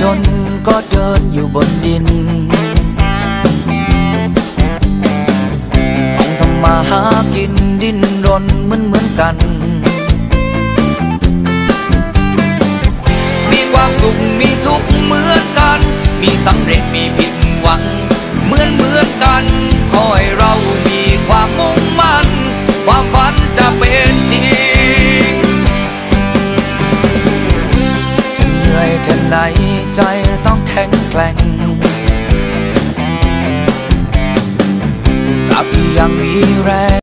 จนก็เดินอยู่บนดินต้องทำมาหากินดิ้นรนเหมือนกันมีความสุขมีทุกข์เหมือนกันมีสำเร็จมีผิดหวังเหมือนกันขอให้เรามีความมุ่งมั่นความฝันจะเป็นจริงจะเหนื่อยแค่ไหนใจต้องแข็งแกร่งตราบที่ยังมีแรง